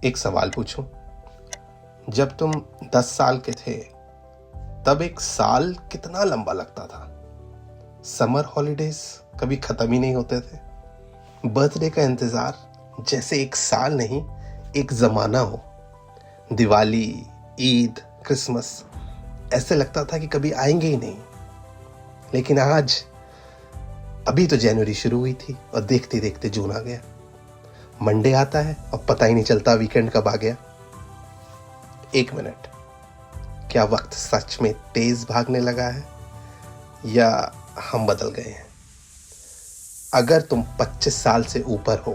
एक सवाल पूछूं? जब तुम 10 साल के थे तब एक साल कितना लंबा लगता था? समर हॉलीडेज कभी खत्म ही नहीं होते थे। बर्थडे का इंतजार जैसे एक साल नहीं, एक जमाना हो। दिवाली, ईद, क्रिसमस ऐसे लगता था कि कभी आएंगे ही नहीं। लेकिन आज, अभी तो जनवरी शुरू हुई थी और देखते देखते जून आ गया। मंडे आता है और पता ही नहीं चलता वीकेंड कब आ गया। 1 मिनट, क्या वक्त सच में तेज भागने लगा है या हम बदल गए हैं? अगर तुम 25 साल से ऊपर हो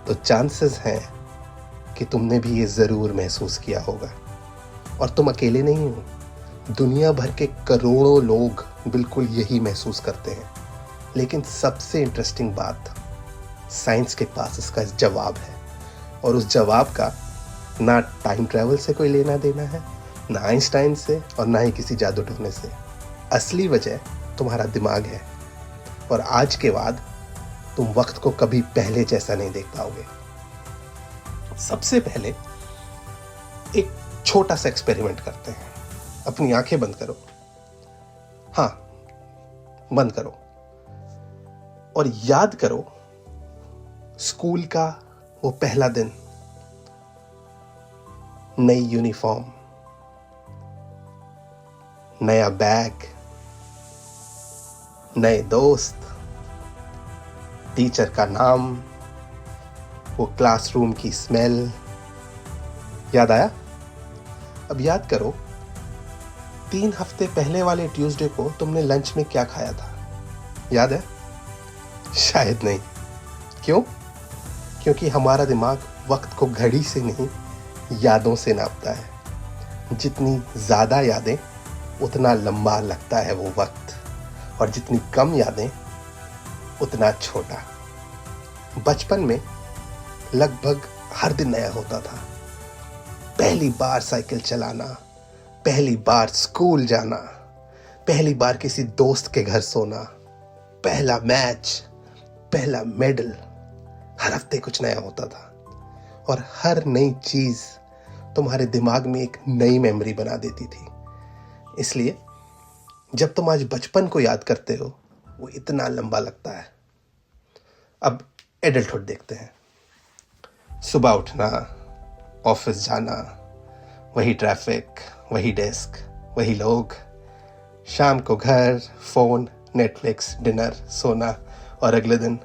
तो चांसेस हैं कि तुमने भी ये जरूर महसूस किया होगा। और तुम अकेले नहीं हो, दुनिया भर के करोड़ों लोग बिल्कुल यही महसूस करते हैं। लेकिन सबसे इंटरेस्टिंग बात, साइंस के पास इसका जवाब है। और उस जवाब का ना टाइम ट्रैवल से कोई लेना देना है, ना आइंस्टाइन से और ना ही किसी जादू टोने से। असली वजह तुम्हारा दिमाग है। और आज के बाद तुम वक्त को कभी पहले जैसा नहीं देख पाओगे। सबसे पहले एक छोटा सा एक्सपेरिमेंट करते हैं। अपनी आंखें बंद करो। हाँ, बंद करो और याद करो स्कूल का वो पहला दिन। नई यूनिफॉर्म, नया बैग, नए दोस्त, टीचर का नाम, वो क्लासरूम की स्मेल। याद आया? अब याद करो 3 हफ्ते पहले वाले ट्यूसडे को तुमने लंच में क्या खाया था? याद है? शायद नहीं। क्यों? क्योंकि हमारा दिमाग वक्त को घड़ी से नहीं, यादों से नापता है। जितनी ज़्यादा यादें उतना लंबा लगता है वो वक्त, और जितनी कम यादें उतना छोटा। बचपन में लगभग हर दिन नया होता था। पहली बार साइकिल चलाना, पहली बार स्कूल जाना, पहली बार किसी दोस्त के घर सोना, पहला मैच, पहला मेडल। हर हफ्ते कुछ नया होता था और हर नई चीज तुम्हारे दिमाग में एक नई मेमोरी बना देती थी। इसलिए जब तुम आज बचपन को याद करते हो, वो इतना लंबा लगता है। अब एडल्टहुड देखते हैं। सुबह उठना, ऑफिस जाना, वही ट्रैफिक, वही डेस्क, वही लोग। शाम को घर, फोन, नेटफ्लिक्स, डिनर, सोना और अगले दिन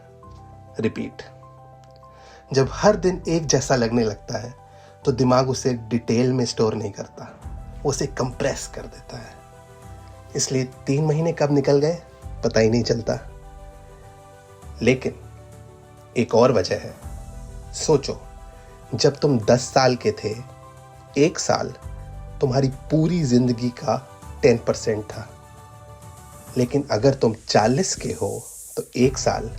रिपीट। जब हर दिन एक जैसा लगने लगता है तो दिमाग उसे डिटेल में स्टोर नहीं करता, उसे कंप्रेस कर देता है। इसलिए 3 महीने कब निकल गए पता ही नहीं चलता। लेकिन एक और वजह है। सोचो, जब तुम 10 साल के थे, 1 साल तुम्हारी पूरी जिंदगी का 10% था। लेकिन अगर तुम 40 के हो तो 1 साल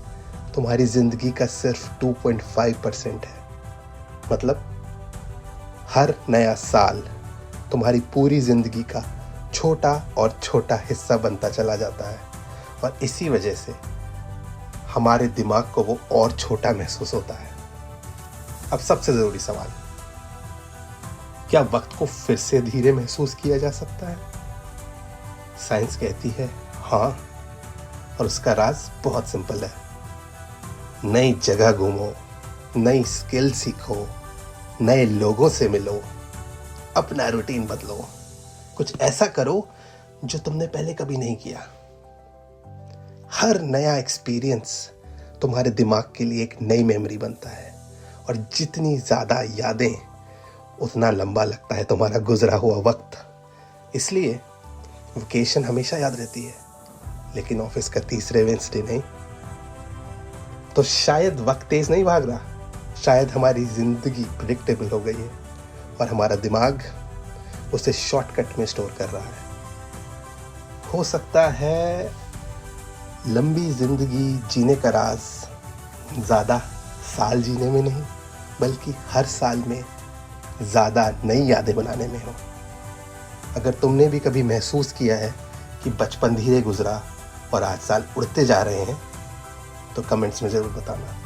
तुम्हारी जिंदगी का सिर्फ 2.5% है। मतलब हर नया साल तुम्हारी पूरी जिंदगी का छोटा और छोटा हिस्सा बनता चला जाता है। और इसी वजह से हमारे दिमाग को वो और छोटा महसूस होता है। अब सबसे जरूरी सवाल, क्या वक्त को फिर से धीरे महसूस किया जा सकता है? साइंस कहती है हाँ, और उसका राज बहुत सिंपल है। नई जगह घूमो, नई स्किल सीखो, नए लोगों से मिलो, अपना रूटीन बदलो, कुछ ऐसा करो जो तुमने पहले कभी नहीं किया। हर नया एक्सपीरियंस तुम्हारे दिमाग के लिए एक नई मेमोरी बनता है, और जितनी ज़्यादा यादें उतना लंबा लगता है तुम्हारा गुजरा हुआ वक्त। इसलिए वेकेशन हमेशा याद रहती है, लेकिन ऑफिस का तीसरे वेडनेसडे नहीं। तो शायद वक्त तेज नहीं भाग रहा, शायद हमारी जिंदगी प्रिडिक्टेबल हो गई है और हमारा दिमाग उसे शॉर्टकट में स्टोर कर रहा है। हो सकता है लंबी जिंदगी जीने का राज ज़्यादा साल जीने में नहीं, बल्कि हर साल में ज़्यादा नई यादें बनाने में हो। अगर तुमने भी कभी महसूस किया है कि बचपन धीरे गुजरा और आज साल उड़ते जा रहे हैं, तो कमेंट्स में ज़रूर बताना।